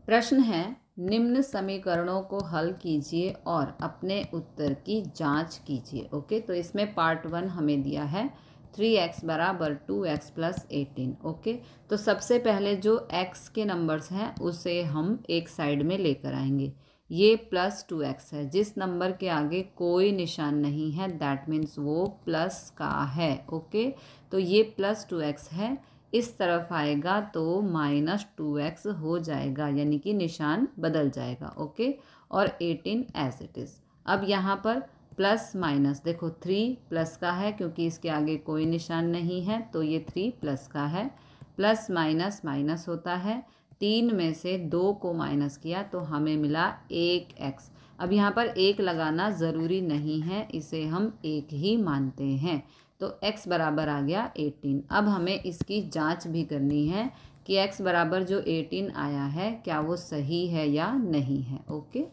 प्रश्न है, निम्न समीकरणों को हल कीजिए और अपने उत्तर की जांच कीजिए। ओके, तो इसमें पार्ट 1 हमें दिया है 3x बराबर 2x प्लस 18। ओके, तो सबसे पहले जो x के नंबर्स हैं उसे हम एक साइड में लेकर आएंगे। ये प्लस 2x है, जिस नंबर के आगे कोई निशान नहीं है दैट मीन्स वो प्लस का है। ओके, तो ये प्लस 2x है, इस तरफ आएगा तो -2x हो जाएगा, यानी कि निशान बदल जाएगा। ओके, और 18 एज इट इज़। अब यहाँ पर प्लस माइनस देखो 3 प्लस का है क्योंकि इसके आगे कोई निशान नहीं है, तो ये 3 प्लस का है। प्लस माइनस माइनस होता है, 3 में से 2 को माइनस किया तो हमें मिला 1x। अब यहाँ पर 1 लगाना ज़रूरी नहीं है, इसे हम 1 ही मानते हैं, तो x बराबर आ गया 18। अब हमें इसकी जांच भी करनी है कि x बराबर जो 18 आया है क्या वो सही है या नहीं है। ओके,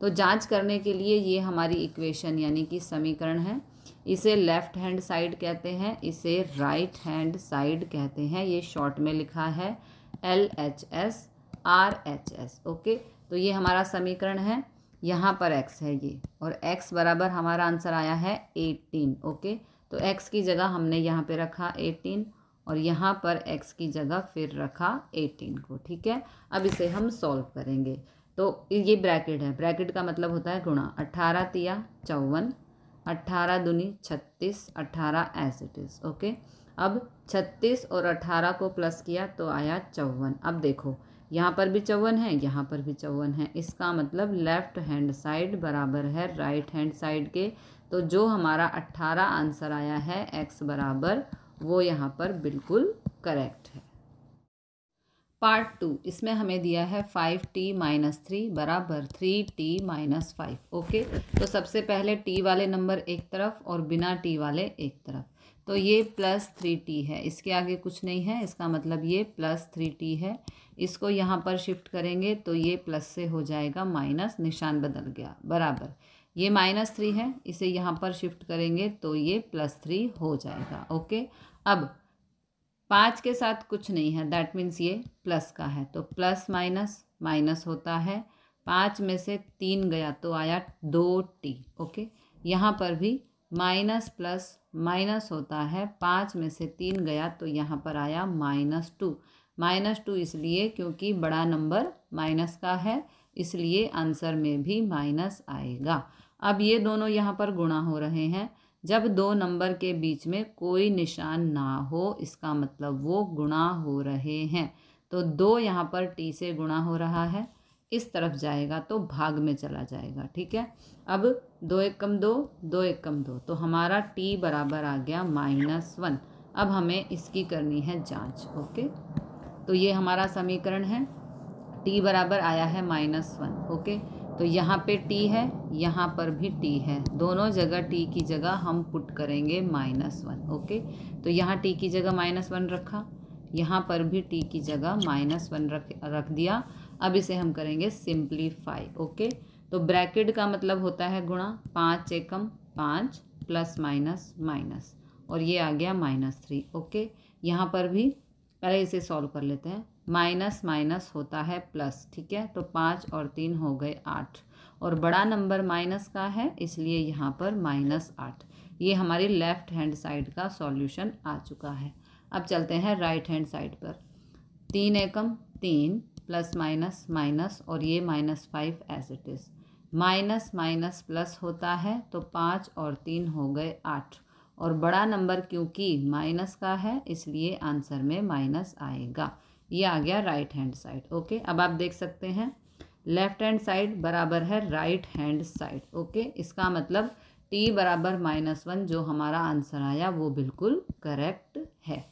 तो जांच करने के लिए ये हमारी इक्वेशन यानी कि समीकरण है। इसे लेफ़्ट हैंड साइड कहते हैं, इसे राइट हैंड साइड कहते हैं। ये शॉर्ट में लिखा है LHS RHS। ओके, तो ये हमारा समीकरण है, यहाँ पर x है ये, और x बराबर हमारा आंसर आया है 18। ओके, तो x की जगह हमने यहाँ पे रखा 18 और यहाँ पर x की जगह फिर रखा 18 को। ठीक है, अब इसे हम सॉल्व करेंगे। तो ये ब्रैकेट है, ब्रैकेट का मतलब होता है गुणा। 18 तिया 54, 18 दूनी 36, 18 एज इट इज़। ओके, अब 36 और 18 को प्लस किया तो आया 54। अब देखो यहाँ पर भी 54 है, यहाँ पर भी 54 है, इसका मतलब लेफ्ट हैंड साइड बराबर है राइट हैंड साइड के। तो जो हमारा 18 आंसर आया है x बराबर, वो यहाँ पर बिल्कुल करेक्ट है। पार्ट 2, इसमें हमें दिया है 5t माइनस 3 बराबर 3t माइनस 5। ओके, तो सबसे पहले t वाले नंबर एक तरफ और बिना t वाले एक तरफ। तो ये प्लस 3t है, इसके आगे कुछ नहीं है, इसका मतलब ये प्लस 3t है। इसको यहाँ पर शिफ्ट करेंगे तो ये प्लस से हो जाएगा माइनस, निशान बदल गया, बराबर ये -3 है, इसे यहाँ पर शिफ्ट करेंगे तो ये +3 हो जाएगा। ओके, अब 5 के साथ कुछ नहीं है दैट मीन्स ये प्लस का है, तो प्लस माइनस माइनस होता है। 5 में से 3 गया तो आया 2t। ओके, यहाँ पर भी माइनस प्लस माइनस होता है, 5 में से 3 गया तो यहाँ पर आया -2। -2 इसलिए क्योंकि बड़ा नंबर माइनस का है, इसलिए आंसर में भी माइनस आएगा। अब ये दोनों यहाँ पर गुणा हो रहे हैं, जब दो नंबर के बीच में कोई निशान ना हो इसका मतलब वो गुणा हो रहे हैं। तो 2 यहाँ पर t से गुणा हो रहा है, इस तरफ जाएगा तो भाग में चला जाएगा। ठीक है, अब 2 एकम 2, 2 एकम 2, तो हमारा t बराबर आ गया -1। अब हमें इसकी करनी है जांच। ओके, तो ये हमारा समीकरण है, t बराबर आया है -1। ओके, तो यहाँ पे t है, यहाँ पर भी t है, दोनों जगह t की जगह हम पुट करेंगे -1। ओके, तो यहाँ t की जगह -1 रखा, यहाँ पर भी t की जगह -1 रख दिया। अब इसे हम करेंगे सिंप्लीफाई। ओके, तो ब्रैकेट का मतलब होता है गुणा, 5 एकम 5 प्लस माइनस माइनस, और ये आ गया -3। ओके, यहाँ पर भी पहले इसे सॉल्व कर लेते हैं। माइनस माइनस होता है प्लस। ठीक है, तो 5 और 3 हो गए 8, और बड़ा नंबर माइनस का है इसलिए यहाँ पर -8। ये हमारी लेफ्ट हैंड साइड का सॉल्यूशन आ चुका है। अब चलते हैं राइट हैंड साइड पर। 3 एकम 3 प्लस माइनस माइनस, और ये -5 as it is. Minus minus plus होता है, तो 5 और 3 हो गए 8, और बड़ा नंबर क्योंकि माइनस का है इसलिए आंसर में माइनस आएगा। ये आ गया राइट हैंड साइड। ओके, अब आप देख सकते हैं लेफ्ट हैंड साइड बराबर है राइट हैंड साइड। ओके, इसका मतलब t बराबर -1 जो हमारा आंसर आया वो बिल्कुल करेक्ट है।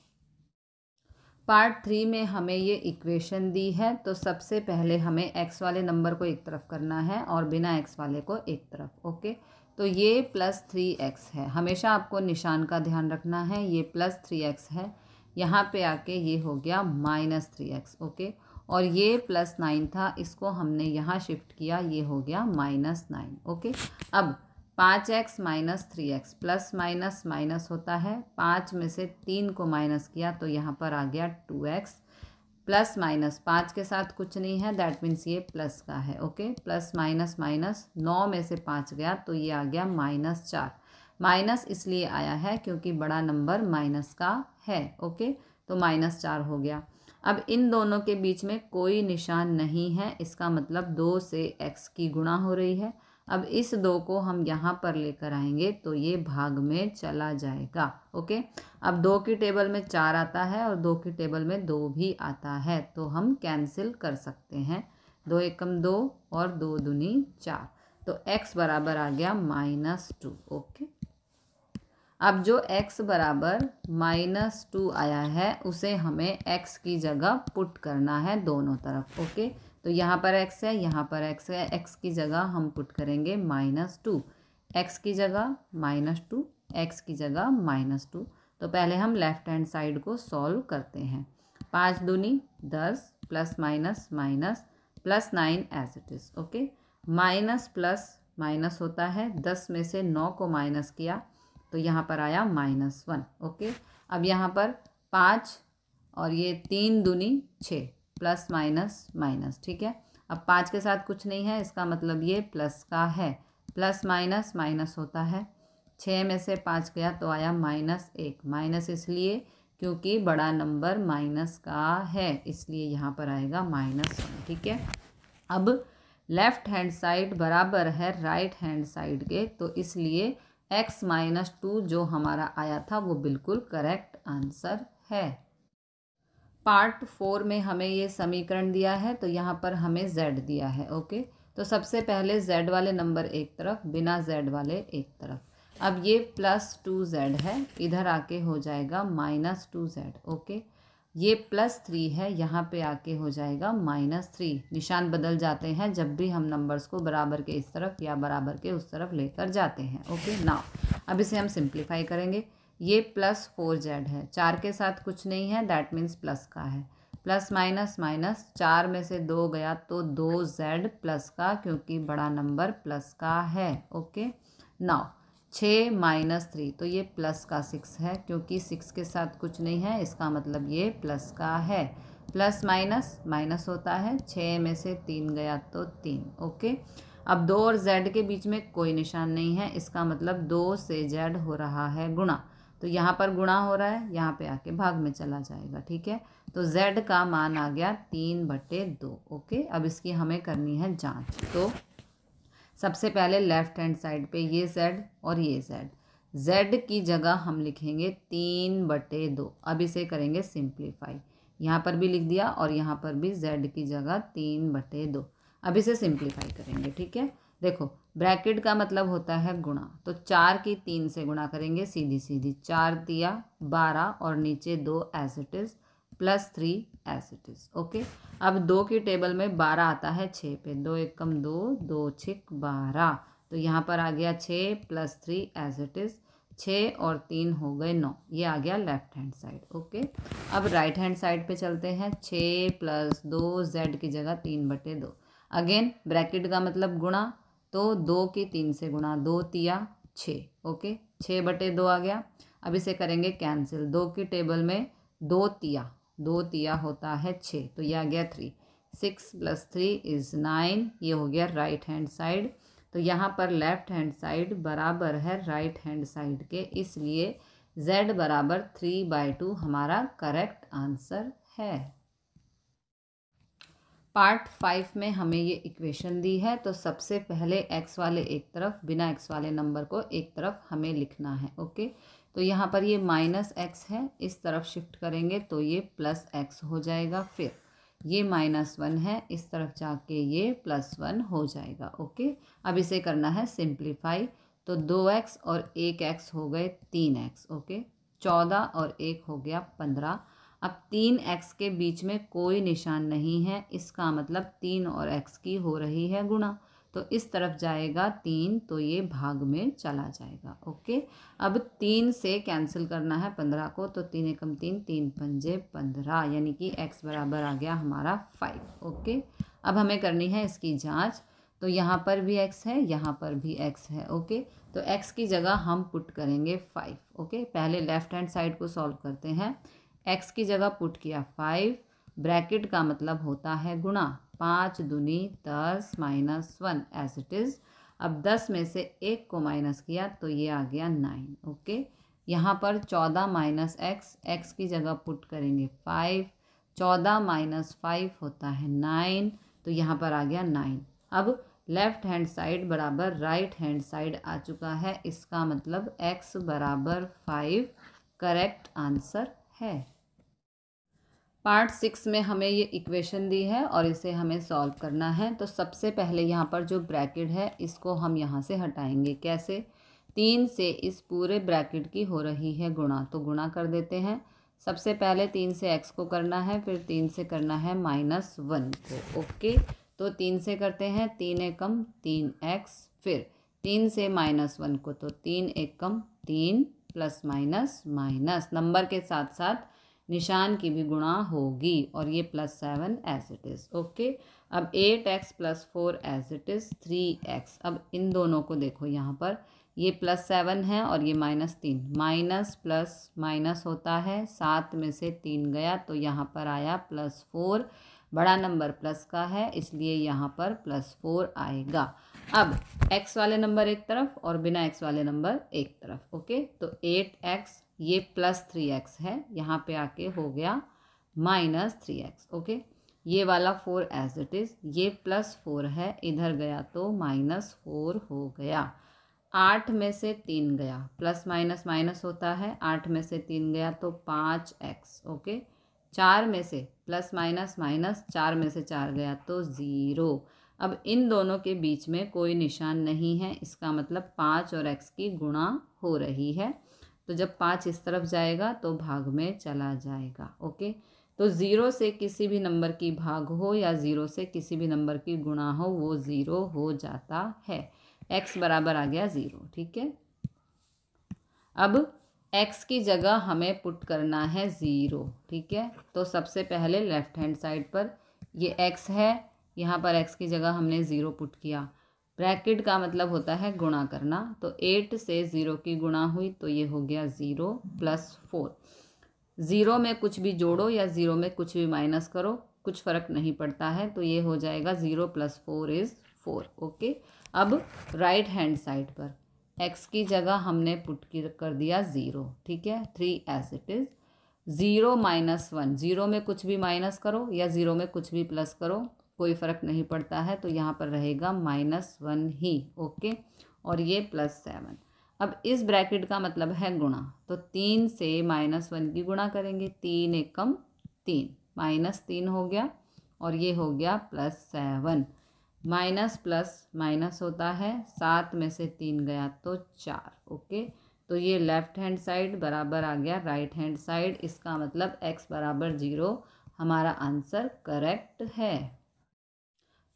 पार्ट 3 में हमें ये इक्वेशन दी है, तो सबसे पहले हमें x वाले नंबर को एक तरफ करना है और बिना x वाले को एक तरफ। ओके, तो ये +3x है, हमेशा आपको निशान का ध्यान रखना है, ये +3x है, यहाँ पे आके ये हो गया -3x। ओके, और ये +9 था, इसको हमने यहाँ शिफ्ट किया, ये हो गया -9। ओके, अब 5x minus 3x, plus minus minus होता है, 5 में से 3 को माइनस किया तो यहाँ पर आ गया 2x। प्लस माइनस 5 के साथ कुछ नहीं है, दैट मीन्स ये प्लस का है। ओके, प्लस माइनस माइनस 9 में से 5 गया तो ये आ गया -4। माइनस इसलिए आया है क्योंकि बड़ा नंबर माइनस का है। ओके, तो -4 हो गया। अब इन दोनों के बीच में कोई निशान नहीं है, इसका मतलब 2 से x की गुणा हो रही है। अब इस 2 को हम यहाँ पर लेकर आएंगे तो ये भाग में चला जाएगा। ओके, अब 2 की टेबल में 4 आता है और 2 की टेबल में 2 भी आता है, तो हम कैंसिल कर सकते हैं। 2 एकम 2 और 2 दूनी 4, तो x बराबर आ गया -2। ओके, अब जो x बराबर -2 आया है उसे हमें x की जगह पुट करना है दोनों तरफ। ओके, तो यहाँ पर x है, यहाँ पर x है, x की जगह हम पुट करेंगे -2, x की जगह -2, x की जगह -2। तो पहले हम लेफ्ट हैंड साइड को सॉल्व करते हैं। 5 दूनी 10 plus minus minus plus 9 as it is. Okay, minus plus minus होता है, 10 में से 9 को माइनस किया तो यहाँ पर आया -1। ओके, अब यहाँ पर 5 और ये 3 दूनी 6 प्लस माइनस माइनस। ठीक है, अब 5 के साथ कुछ नहीं है, इसका मतलब ये प्लस का है। प्लस माइनस माइनस होता है, 6 में से 5 गया तो आया -1। माइनस इसलिए क्योंकि बड़ा नंबर माइनस का है, इसलिए यहाँ पर आएगा -1। ठीक है, अब लेफ्ट हैंड साइड बराबर है राइट हैंड साइड के, तो इसलिए x -2 जो हमारा आया था वो बिल्कुल करेक्ट आंसर है। पार्ट 4 में हमें ये समीकरण दिया है, तो यहाँ पर हमें z दिया है। ओके, तो सबसे पहले z वाले नंबर एक तरफ, बिना z वाले एक तरफ। अब ये +2z है, इधर आके हो जाएगा -2z। ओके, ये +3 है, यहाँ पे आके हो जाएगा -3। निशान बदल जाते हैं जब भी हम नंबर्स को बराबर के इस तरफ या बराबर के उस तरफ लेकर जाते हैं। ओके, नाउ अब इसे हम सिंप्लीफाई करेंगे। ये +4z है, 4 के साथ कुछ नहीं है, दैट मीन्स प्लस का है। प्लस माइनस माइनस, 4 में से 2 गया तो 2z प्लस का, क्योंकि बड़ा नंबर प्लस का है। ओके, नाउ 6 -3, तो ये प्लस का 6 है, क्योंकि 6 के साथ कुछ नहीं है, इसका मतलब ये प्लस का है। प्लस माइनस माइनस होता है, 6 में से 3 गया तो 3। ओके, अब 2 और z के बीच में कोई निशान नहीं है, इसका मतलब 2 से z हो रहा है गुणा, तो यहाँ पर गुणा हो रहा है, यहाँ पे आके भाग में चला जाएगा। ठीक है, तो z का मान आ गया 3/2। ओके, अब इसकी हमें करनी है जांच। तो सबसे पहले लेफ्ट हैंड साइड पे ये z और ये z की जगह हम लिखेंगे 3/2। अब इसे करेंगे सिंप्लीफाई, यहाँ पर भी लिख दिया और यहाँ पर भी z की जगह 3/2। अब इसे सिंप्लीफाई करेंगे। ठीक है, देखो ब्रैकेट का मतलब होता है गुणा, तो 4 की 3 से गुणा करेंगे, सीधी सीधी 4 दिया 12 और नीचे 2 as it is, +3 as it is. Okay, अब 2 की टेबल में 12 आता है 6 पे, 2 एकम 2, 2 6 12, तो यहाँ पर आ गया 6 + 3 एज इट इज़, 6 और 3 हो गए 9, ये आ गया लेफ्ट हैंड साइड। ओके, अब राइट हैंड साइड पे चलते हैं। 6 + 2 z की जगह 3/2। अगेन ब्रैकेट का मतलब गुणा, तो 2 की 3 से गुणा, 2 तिया 6। ओके, 6/2 आ गया। अब इसे करेंगे कैंसिल, 2 की टेबल में 2 तिया होता है 6, तो ये आ गया 3। 6 + 3 = 9, ये हो गया राइट हैंड साइड। तो यहाँ पर लेफ्ट हैंड साइड बराबर है राइट हैंड साइड के, इसलिए z बराबर 3/2 हमारा करेक्ट आंसर है। पार्ट 5 में हमें ये इक्वेशन दी है, तो सबसे पहले x वाले एक तरफ, बिना x वाले नंबर को एक तरफ हमें लिखना है। ओके, तो यहाँ पर ये -x है, इस तरफ शिफ्ट करेंगे तो ये +x हो जाएगा। फिर ये -1 है, इस तरफ जाके ये +1 हो जाएगा। ओके, अब इसे करना है सिंप्लीफाई, तो 2x और 1x हो गए 3x। ओके, 14 और 1 हो गया 15। अब 3x के बीच में कोई निशान नहीं है, इसका मतलब 3 और x की हो रही है गुणा, तो इस तरफ जाएगा 3, तो ये भाग में चला जाएगा। ओके, अब 3 से कैंसिल करना है 15 को, तो 3 एकम 3, 3 पंजे 15, यानी कि x बराबर आ गया हमारा 5। ओके, अब हमें करनी है इसकी जांच, तो यहाँ पर भी x है, यहाँ पर भी x है। ओके, तो x की जगह हम पुट करेंगे 5। ओके, पहले लेफ्ट हैंड साइड को सॉल्व करते हैं। x की जगह पुट किया 5 ब्रैकेट का मतलब होता है गुणा। 5 दूनी 10 माइनस 1 एज इट इज़। अब 10 में से 1 को माइनस किया तो ये आ गया 9। ओके, यहाँ पर 14 माइनस एक्स की जगह पुट करेंगे 5। 14 माइनस 5 होता है 9, तो यहाँ पर आ गया 9। अब लेफ्ट हैंड साइड बराबर राइट हैंड साइड आ चुका है, इसका मतलब x बराबर 5 करेक्ट आंसर है। पार्ट 6 में हमें ये इक्वेशन दी है और इसे हमें सॉल्व करना है। तो सबसे पहले यहाँ पर जो ब्रैकेट है इसको हम यहाँ से हटाएंगे। कैसे? 3 से इस पूरे ब्रैकेट की हो रही है गुणा, तो गुणा कर देते हैं। सबसे पहले 3 से x को करना है, फिर 3 से करना है -1 को। ओके, तो 3 से करते हैं, 3 एकम 3x, फिर 3 से -1 को, तो 3 एकम 3 प्लस माइनस माइनस नंबर के साथ साथ निशान की भी गुणा होगी और ये +7 एज इट इज़। ओके, अब 8x + 4 as it is 3x। अब इन दोनों को देखो, यहाँ पर ये +7 है और ये -3, माइनस प्लस माइनस होता है, 7 में से 3 गया तो यहाँ पर आया +4। बड़ा नंबर प्लस का है इसलिए यहाँ पर +4 आएगा। अब x वाले नंबर एक तरफ और बिना x वाले नंबर एक तरफ। ओके, तो 8x ये +3x है, यहाँ पे आके हो गया -3x। ओके, ये वाला 4 एज इट इज़, ये +4 है, इधर गया तो -4 हो गया। 8 में से 3 गया, प्लस माइनस माइनस होता है, 8 में से 3 गया तो 5x। ओके, 4 में से प्लस माइनस माइनस, 4 में से 4 गया तो 0। अब इन दोनों के बीच में कोई निशान नहीं है, इसका मतलब 5 और x की गुणा हो रही है। तो जब 5 इस तरफ जाएगा तो भाग में चला जाएगा। ओके, तो 0 से किसी भी नंबर की भाग हो या 0 से किसी भी नंबर की गुणा हो, वो 0 हो जाता है। x बराबर आ गया 0। ठीक है, अब x की जगह हमें पुट करना है 0। ठीक है, तो सबसे पहले लेफ्ट हैंड साइड पर ये x है, यहाँ पर x की जगह हमने 0 पुट किया। ब्रैकेट का मतलब होता है गुणा करना, तो 8 से 0 की गुणा हुई तो ये हो गया 0 + 4। 0 में कुछ भी जोड़ो या 0 में कुछ भी माइनस करो, कुछ फ़र्क नहीं पड़ता है, तो ये हो जाएगा 0 + 4 = 4। ओके, अब राइट हैंड साइड पर x की जगह हमने पुट कर दिया 0। ठीक है, 3 एज इट इज़। 0 - 1, 0 में कुछ भी माइनस करो या 0 में कुछ भी प्लस करो, कोई फ़र्क नहीं पड़ता है, तो यहाँ पर रहेगा -1 ही। ओके, और ये +7। अब इस ब्रैकेट का मतलब है गुणा, तो 3 से -1 की गुणा करेंगे, 3 एकम 3, -3 हो गया और ये हो गया +7। माइनस प्लस माइनस होता है, 7 में से 3 गया तो 4। ओके, तो ये लेफ्ट हैंड साइड बराबर आ गया राइट हैंड साइड, इसका मतलब x बराबर 0 हमारा आंसर करेक्ट है।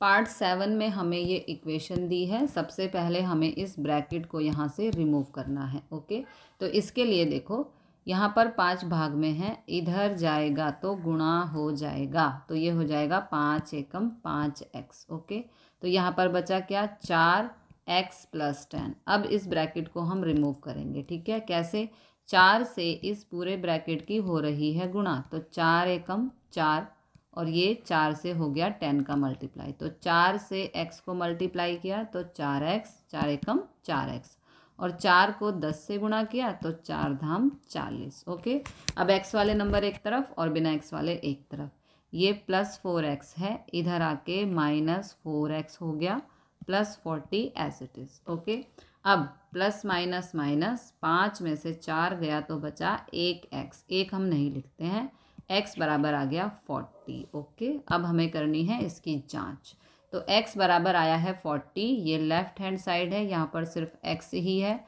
पार्ट 7 में हमें ये इक्वेशन दी है। सबसे पहले हमें इस ब्रैकेट को यहाँ से रिमूव करना है। ओके, तो इसके लिए देखो, यहाँ पर 5 भाग में है, इधर जाएगा तो गुणा हो जाएगा, तो ये हो जाएगा 5 एकम 5x। ओके, तो यहाँ पर बचा क्या, 4x + 10। अब इस ब्रैकेट को हम रिमूव करेंगे। ठीक है, कैसे? 4 से इस पूरे ब्रैकेट की हो रही है गुणा, तो 4 एकम 4 और ये 4 से हो गया 10 का मल्टीप्लाई, तो 4 से x को मल्टीप्लाई किया तो 4x, 4 एकम 4x, और 4 को 10 से गुणा किया तो 4 धाम 40। ओके, अब x वाले नंबर एक तरफ और बिना x वाले एक तरफ। ये +4x है, इधर आके -4x हो गया, +40 एज इट इज़। ओके, अब प्लस माइनस माइनस, 5 में से 4 गया तो बचा 1x, एक हम नहीं लिखते हैं, x बराबर आ गया 40। ओके, अब हमें करनी है इसकी जांच। तो x बराबर आया है 40, ये लेफ्ट हैंड साइड है, यहाँ पर सिर्फ x ही है,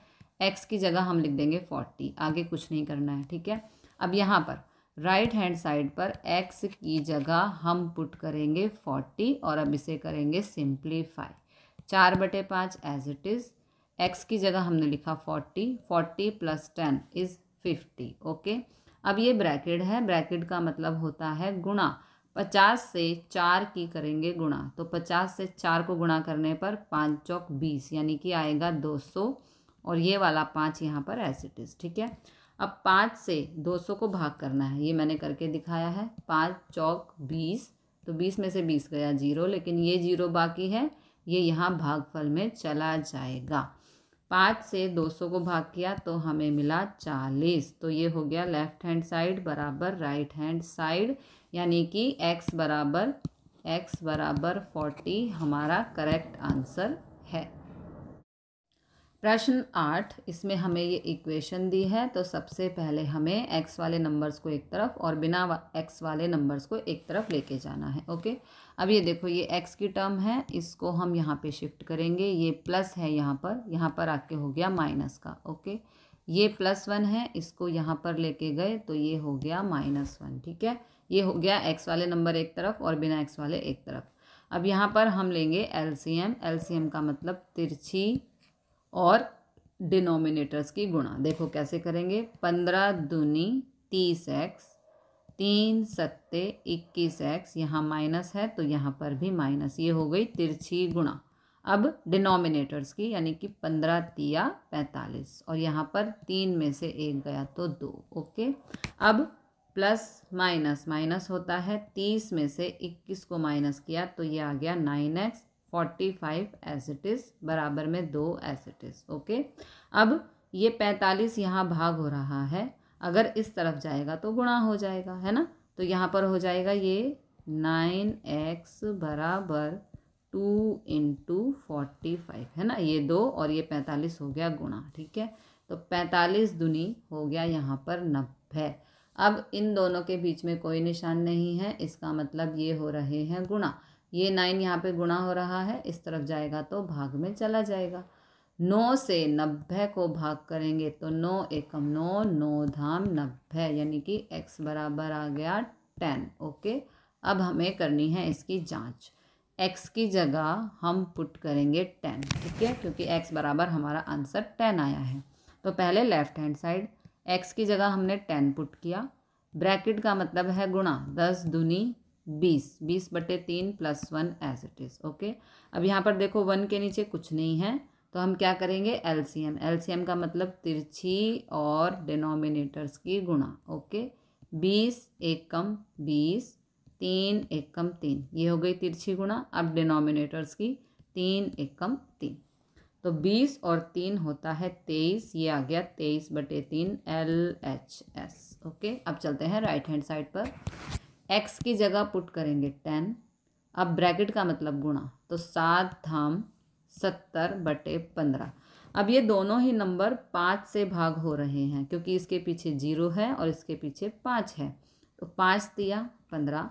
x की जगह हम लिख देंगे 40, आगे कुछ नहीं करना है। ठीक है, अब यहाँ पर राइट हैंड साइड पर x की जगह हम पुट करेंगे 40 और अब इसे करेंगे simplify. 4/5 as it is, x की जगह हमने लिखा 40, 40 + 10 = 50। ओके, अब ये ब्रैकेट है, ब्रैकेट का मतलब होता है गुणा। 50 से 4 की करेंगे गुणा, तो 50 से 4 को गुणा करने पर 5 चौक 20, यानी कि आएगा 200, और ये वाला 5 यहाँ पर एज इट इज़। ठीक है, अब 5 से 200 को भाग करना है, ये मैंने करके दिखाया है। 5 चौक 20, तो 20 में से 20 गया 0, लेकिन ये 0 बाकी है, ये यहाँ भागफल में चला जाएगा। 5 से 200 को भाग किया तो हमें मिला 40, तो ये हो गया लेफ्ट हैंड साइड बराबर राइट हैंड साइड, यानी कि x बराबर 40 हमारा करेक्ट आंसर है। प्रश्न 8, इसमें हमें ये इक्वेशन दी है, तो सबसे पहले हमें x वाले नंबर्स को एक तरफ और बिना x वाले नंबर्स को एक तरफ लेके जाना है। ओके, अब ये देखो, ये x की टर्म है, इसको हम यहाँ पे शिफ्ट करेंगे, ये प्लस है यहाँ पर आके हो गया माइनस का। ओके, ये +1 है, इसको यहाँ पर लेके गए तो ये हो गया -1। ठीक है, ये हो गया x वाले नंबर एक तरफ और बिना x वाले एक तरफ। अब यहाँ पर हम लेंगे LCM का मतलब तिरछी और डिनोमिनेटर्स की गुणा। देखो कैसे करेंगे, 15 दूनी 30x, 3 सत्ते 21x, यहाँ माइनस है तो यहाँ पर भी माइनस, ये हो गई तिरछी गुणा। अब डिनोमिनेटर्स की, यानी कि 15 तिया 45, और यहाँ पर 3 में से 1 गया तो 2। ओके, अब प्लस माइनस होता है, 30 में से 21 को माइनस किया तो ये आ गया 9x, 45 एज इट इज़ बराबर में 2 एज इट इज़। ओके, अब ये 45 यहाँ भाग हो रहा है, अगर इस तरफ जाएगा तो गुणा हो जाएगा, है ना, तो यहाँ पर हो जाएगा ये 9x बराबर 2 × 45, है ना, ये 2 और ये 45 हो गया गुणा। ठीक है, तो 45 दूनी हो गया यहाँ पर 90। अब इन दोनों के बीच में कोई निशान नहीं है, इसका मतलब ये हो रहे हैं गुणा। ये 9 यहाँ पे गुणा हो रहा है, इस तरफ जाएगा तो भाग में चला जाएगा। 9 से 90 को भाग करेंगे तो 9 एकम 9, 9 धाम 90, यानी कि x बराबर आ गया 10। ओके, अब हमें करनी है इसकी जांच। x की जगह हम पुट करेंगे 10, ठीक है, क्योंकि x बराबर हमारा आंसर 10 आया है। तो पहले लेफ्ट हैंड साइड x की जगह हमने 10 पुट किया, ब्रैकेट का मतलब है गुणा, 10 दूनी 20, 20/3 + 1 एज इट इज़। ओके, अब यहाँ पर देखो 1 के नीचे कुछ नहीं है, तो हम क्या करेंगे, LCM का मतलब तिरछी और डिनोमिनेटर्स की गुणा। ओके, 20 एकम 20, 3 एकम 3, ये हो गई तिरछी गुणा। अब डिनोमिनेटर्स की 3 एकम 3, तो 20 और 3 होता है 23, ये आ गया 23/3 LHS। ओके, अब चलते हैं राइट हैंड साइड पर। x की जगह पुट करेंगे 10, अब ब्रैकेट का मतलब गुणा, तो 7 धाम 70/15। अब ये दोनों ही नंबर 5 से भाग हो रहे हैं, क्योंकि इसके पीछे 0 है और इसके पीछे 5 है, तो 5 तिया 15।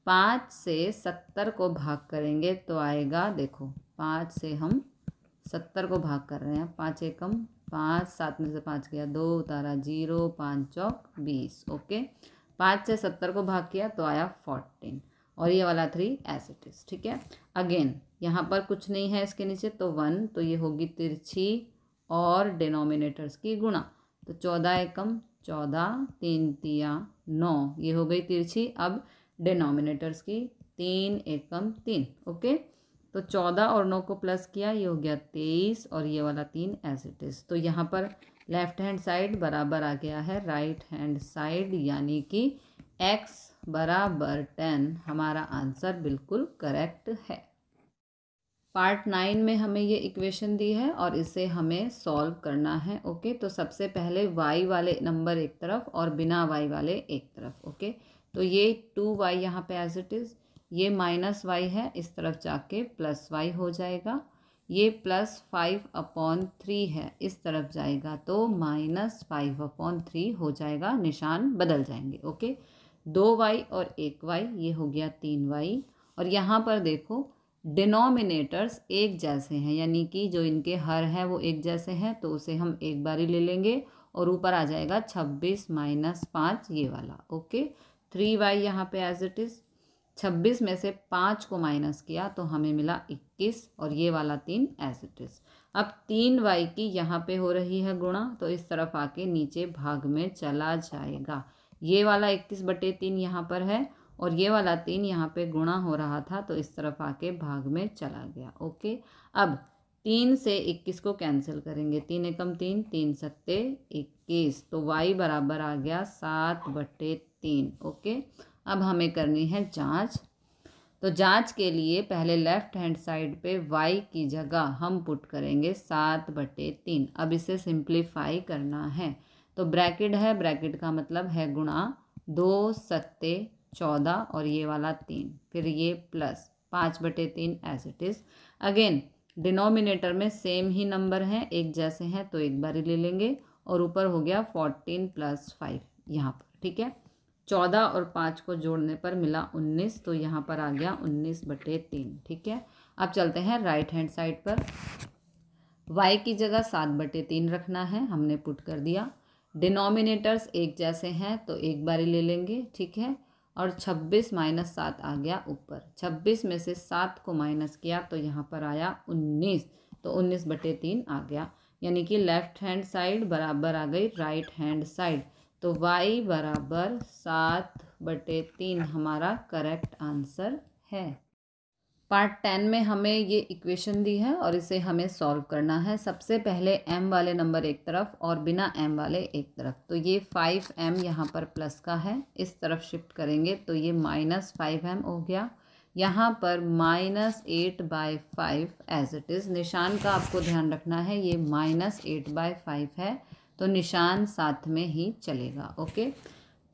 5 से 70 को भाग करेंगे तो आएगा, देखो 5 से हम 70 को भाग कर रहे हैं, 5 एकम 5, 7 में से 5 गया 2, उतारा 0, 5 चौक 20। ओके, 5 से 70 को भाग किया तो आया 14, और ये वाला 3 एज इट इज़। ठीक है, अगेन यहाँ पर कुछ नहीं है इसके नीचे, तो 1, तो ये होगी तिरछी और डिनोमिनेटर्स की गुणा, तो 14 एकम 14, 3 तिया 9, ये हो गई तिरछी। अब डिनोमिनेटर्स की 3 एकम 3। ओके, तो 14 और 9 को प्लस किया, ये हो गया 23, और ये वाला 3 एज इट इज़। तो यहाँ पर लेफ्ट हैंड साइड बराबर आ गया है राइट हैंड साइड, यानी कि x बराबर 10 हमारा आंसर बिल्कुल करेक्ट है। पार्ट 9 में हमें ये इक्वेशन दी है और इसे हमें सॉल्व करना है। ओके, तो सबसे पहले y वाले नंबर एक तरफ और बिना y वाले एक तरफ। ओके, तो ये 2y यहाँ पे एज इट इज़, ये -y है, इस तरफ जाके +y हो जाएगा, ये +5/3 है, इस तरफ जाएगा तो -5/3 हो जाएगा, निशान बदल जाएंगे। ओके, 2y और 1y, ये हो गया 3y, और यहाँ पर देखो डिनोमिनेटर्स एक जैसे हैं, यानी कि जो इनके हर हैं वो एक जैसे हैं, तो उसे हम एक बारी ले लेंगे और ऊपर आ जाएगा 26 - 5 ये वाला। ओके, 3y यहाँ पे एज इट इज़, 26 में से 5 को माइनस किया तो हमें मिला 21, और ये वाला 3 एज इट इज़। अब 3y की यहाँ पे हो रही है गुणा, तो इस तरफ आके नीचे भाग में चला जाएगा। ये वाला 21/3 यहाँ पर है, और ये वाला 3 यहाँ पे गुणा हो रहा था, तो इस तरफ आके भाग में चला गया। ओके, अब 3 से 21 को कैंसिल करेंगे, 3 एकम 3, 3 सत्ते 21, तो y बराबर आ गया 7/3। ओके, अब हमें करनी है जांच। तो जांच के लिए पहले लेफ्ट हैंड साइड पे y की जगह हम पुट करेंगे 7/3। अब इसे सिंप्लीफाई करना है, तो ब्रैकेट है, ब्रैकेट का मतलब है गुणा, 2 सत्ते 14 और ये वाला 3, फिर ये plus 5/3 as it is. Again denominator में सेम ही नंबर हैं, एक जैसे हैं, तो एक बार ही ले लेंगे, और ऊपर हो गया 14 + 5 यहाँ पर। ठीक है, 14 और 5 को जोड़ने पर मिला 19, तो यहाँ पर आ गया 19/3। ठीक है, अब चलते हैं राइट हैंड साइड पर। y की जगह 7/3 रखना है, हमने पुट कर दिया। डिनोमिनेटर्स एक जैसे हैं, तो एक बार ही ले लेंगे। ठीक है, और 26 - 7 आ गया ऊपर, 26 में से 7 को माइनस किया तो यहाँ पर आया 19, तो 19/3 आ गया, यानी कि लेफ्ट हैंड साइड बराबर आ गई राइट हैंड साइड। तो y बराबर 7/3 हमारा करेक्ट आंसर है। पार्ट 10 में हमें ये इक्वेशन दी है और इसे हमें सॉल्व करना है। सबसे पहले m वाले नंबर एक तरफ और बिना m वाले एक तरफ। तो ये 5m यहाँ पर प्लस का है, इस तरफ शिफ्ट करेंगे तो ये -5m हो गया। यहाँ पर -8/5 एज इट इज़। निशान का आपको ध्यान रखना है, ये -8/5 है, तो निशान साथ में ही चलेगा। ओके,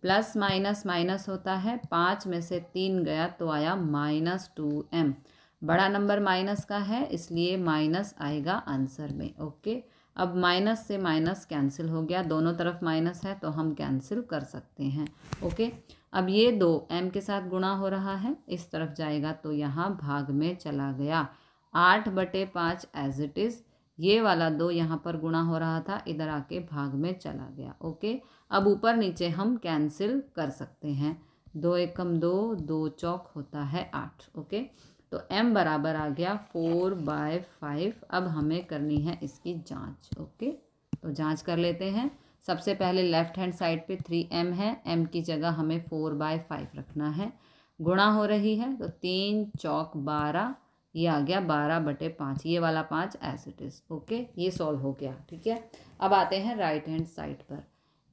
प्लस माइनस माइनस होता है, 5 में से 3 गया तो आया -2m। बड़ा नंबर माइनस का है, इसलिए माइनस आएगा आंसर में। ओके, अब माइनस से माइनस कैंसिल हो गया, दोनों तरफ माइनस है तो हम कैंसिल कर सकते हैं। ओके, अब ये 2 m के साथ गुणा हो रहा है, इस तरफ जाएगा तो यहाँ भाग में चला गया, 8/5 एज इट इज़। ये वाला 2 यहाँ पर गुणा हो रहा था, इधर आके भाग में चला गया। ओके, अब ऊपर नीचे हम कैंसिल कर सकते हैं, 2 एकम 2, 2 चौक होता है 8। ओके, तो m बराबर आ गया 4/5। अब हमें करनी है इसकी जांच। ओके, तो जांच कर लेते हैं। सबसे पहले लेफ्ट हैंड साइड पे 3m है, m की जगह हमें 4/5 रखना है, गुणा हो रही है तो 3 चौक 12, ये आ गया 12/5, ये वाला 5 एज इट इज़। ओके, ये सॉल्व हो गया। ठीक है, अब आते हैं राइट हैंड साइड पर।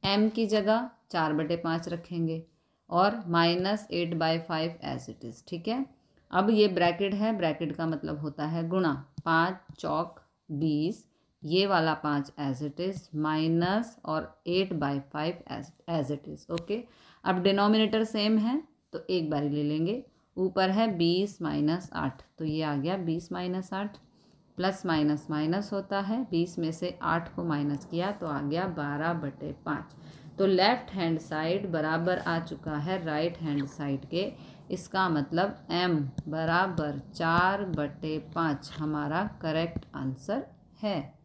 m की जगह 4/5 रखेंगे और -8/5 एज इट इज़। ठीक है, अब ये ब्रैकेट है, ब्रैकेट का मतलब होता है गुणा, 5 चौक 20, ये वाला 5 एज इट इज़, माइनस और 8/5 एज इट इज़। ओके, अब डिनोमिनेटर सेम है तो एक बार ही ले लेंगे, ऊपर है 20 - 8, तो ये आ गया 20 - 8, प्लस माइनस माइनस होता है, 20 में से 8 को माइनस किया तो आ गया 12/5। तो लेफ्ट हैंड साइड बराबर आ चुका है राइट हैंड साइड के, इसका मतलब m बराबर 4/5 हमारा करेक्ट आंसर है।